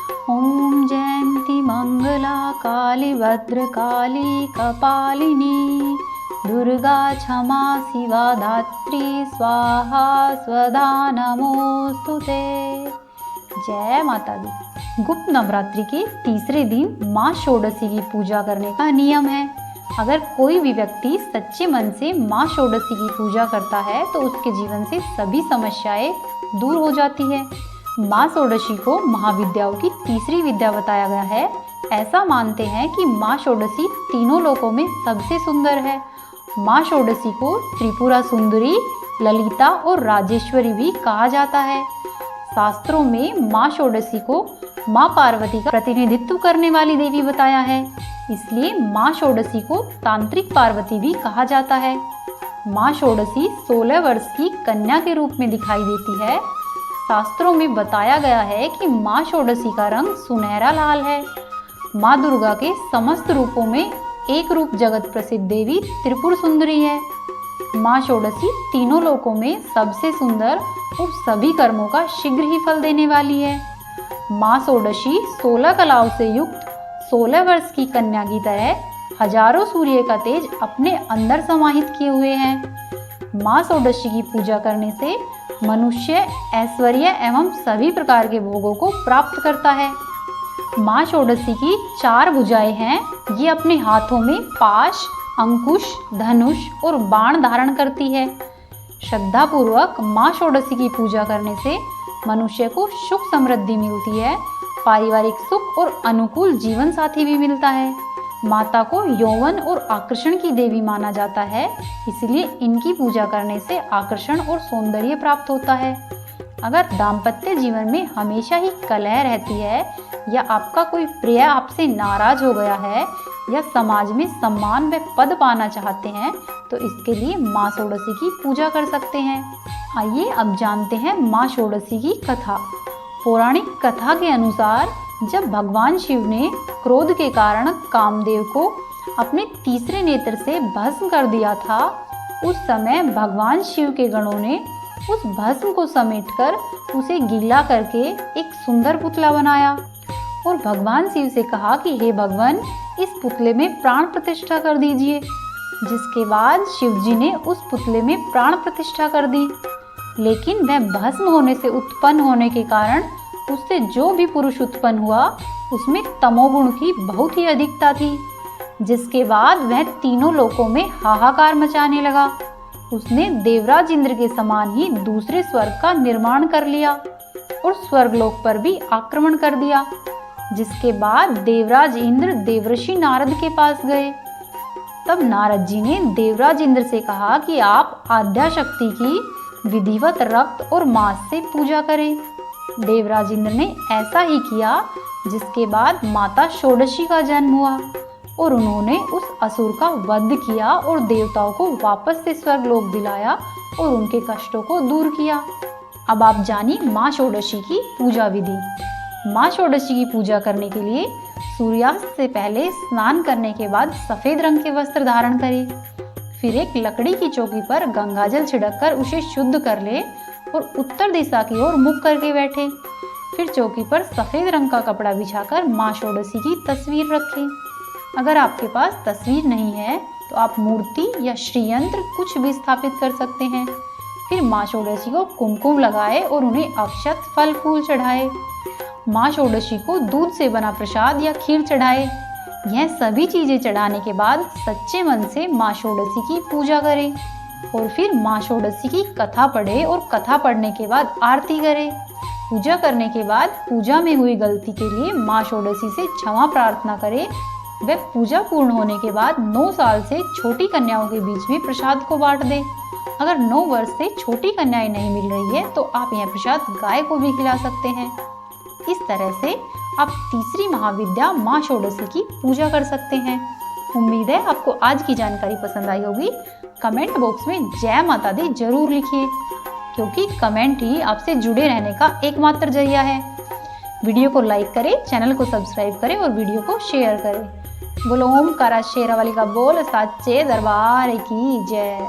ओम जयंती मंगला काली भद्रकाली कपालिनी दुर्गा क्षमा शिवा धात्री स्वाहा स्वधा नमोस्तुते। जय माता दी। गुप्त नवरात्रि के तीसरे दिन माँ षोडशी की पूजा करने का नियम है। अगर कोई भी व्यक्ति सच्चे मन से माँ षोडशी की पूजा करता है तो उसके जीवन से सभी समस्याएं दूर हो जाती है। माँ षोडशी को महाविद्याओं की तीसरी विद्या बताया गया है। ऐसा मानते हैं कि माँ षोडशी तीनों लोकों में सबसे सुंदर है। माँ षोडशी को त्रिपुरा सुंदरी, ललिता और राजेश्वरी भी कहा जाता है। शास्त्रों में माँ षोडशी को माँ पार्वती का प्रतिनिधित्व करने वाली देवी बताया है, इसलिए माँ षोडशी को तांत्रिक पार्वती भी कहा जाता है। माँ षोडशी 16 वर्ष की कन्या के रूप में दिखाई देती है। शास्त्रों में बताया गया है कि माँ षोडशी का रंग सुनहरा लाल है। माँ दुर्गा के समस्त रूपों में एक रूप जगत प्रसिद्ध देवी त्रिपुर सुंदरी है। माँ षोडशी तीनों लोकों में सबसे सुंदर और सभी कर्मों का शीघ्र ही फल देने वाली है। माँ षोडशी 16 कलाओं से युक्त 16 वर्ष की कन्या की तरह हजारों सूर्य का तेज अपने अंदर समाहित किए हुए हैं। माँ षोडशी की पूजा करने से मनुष्य ऐश्वर्य एवं सभी प्रकार के भोगों को प्राप्त करता है। माँ षोडशी की 4 भुजाएं हैं। ये अपने हाथों में पाश, अंकुश, धनुष और बाण धारण करती है। श्रद्धा पूर्वक माँ षोडशी की पूजा करने से मनुष्य को सुख समृद्धि मिलती है, पारिवारिक सुख और अनुकूल जीवन साथी भी मिलता है। माता को यौवन और आकर्षण की देवी माना जाता है, इसलिए इनकी पूजा करने से आकर्षण और सौंदर्य प्राप्त होता है। अगर दाम्पत्य जीवन में हमेशा ही कलह रहती है या आपका कोई प्रिय आपसे नाराज हो गया है या समाज में सम्मान व पद पाना चाहते हैं तो इसके लिए माँ षोडशी की पूजा कर सकते हैं। आइए अब जानते हैं माँ षोडशी की कथा। पौराणिक कथा के अनुसार जब भगवान शिव ने क्रोध के कारण कामदेव को अपने तीसरे नेत्र से भस्म कर दिया था, उस समय भगवान शिव के गणों ने उस भस्म को समेटकर उसे गीला करके एक सुंदर पुतला बनाया और भगवान शिव से कहा कि हे भगवान, इस पुतले में प्राण प्रतिष्ठा कर दीजिए। जिसके बाद शिव जी ने उस पुतले में प्राण प्रतिष्ठा कर दी, लेकिन वह भस्म होने से उत्पन्न होने के कारण उससे जो भी पुरुष उत्पन्न हुआ उसमें तमोगुण की बहुत ही अधिकता थी। जिसके बाद वह तीनों लोकों में हाहाकार मचाने लगा। उसने देवराज इंद्र के समान ही दूसरे स्वर्ग का निर्माण कर लिया और स्वर्गलोक पर भी आक्रमण कर दिया। जिसके बाद देवराज इंद्र देवर्षि नारद के पास गए। तब नारद जी ने देवराज इंद्र से कहा कि आप आद्याशक्ति की विधिवत रक्त और मांस से पूजा करें। देवराज इंद्र ने ऐसा ही किया, जिसके बाद माता षोडशी का जन्म हुआ और उन्होंने उस असुर का वध किया और देवताओं को वापस से स्वर्गलोक दिलाया और उनके कष्टों को दूर किया। अब आप जानिए माँ षोडशी की पूजा विधि। माँ षोडशी की पूजा करने के लिए सूर्यास्त से पहले स्नान करने के बाद सफेद रंग के वस्त्र धारण करें। फिर एक लकड़ी की चौकी पर गंगाजल छिड़ककर उसे शुद्ध कर ले और उत्तर दिशा की ओर मुख करके बैठे। फिर चौकी पर सफेद रंग का कपड़ा बिछाकर माँ षोडशी की तस्वीर रखें। अगर आपके पास तस्वीर नहीं है तो आप मूर्ति या श्रीयंत्र कुछ भी स्थापित कर सकते हैं। फिर माँ षोडशी को कुमकुम लगाए और उन्हें अक्षत, फल फूल चढ़ाए। माँ षोडशी को दूध से बना प्रसाद या खीर चढ़ाए। यह सभी चीजें चढ़ाने के बाद सच्चे मन से माँ षोडशी की पूजा करें और फिर माँ षोडशी की कथा पढ़े और कथा पढ़ने के बाद आरती करें। पूजा करने के बाद पूजा में हुई गलती के लिए माँ षोडशी से क्षमा प्रार्थना करें। वह पूजा पूर्ण होने के बाद 9 साल से छोटी कन्याओं के बीच में प्रसाद को बांट दें। अगर 9 वर्ष से छोटी कन्याएं नहीं मिल रही है तो आप यह प्रसाद गाय को भी खिला सकते हैं। इस तरह से आप तीसरी महाविद्या माँ षोडशी की पूजा कर सकते हैं। उम्मीद है आपको आज की जानकारी पसंद आई होगी। कमेंट बॉक्स में जय माता दी जरूर लिखिए, क्योंकि कमेंट ही आपसे जुड़े रहने का एकमात्र जरिया है। वीडियो को लाइक करें, चैनल को सब्सक्राइब करें और वीडियो को शेयर करें। बोलो ओमकारा शेरावाली का बोल, साचे दरबार की जय।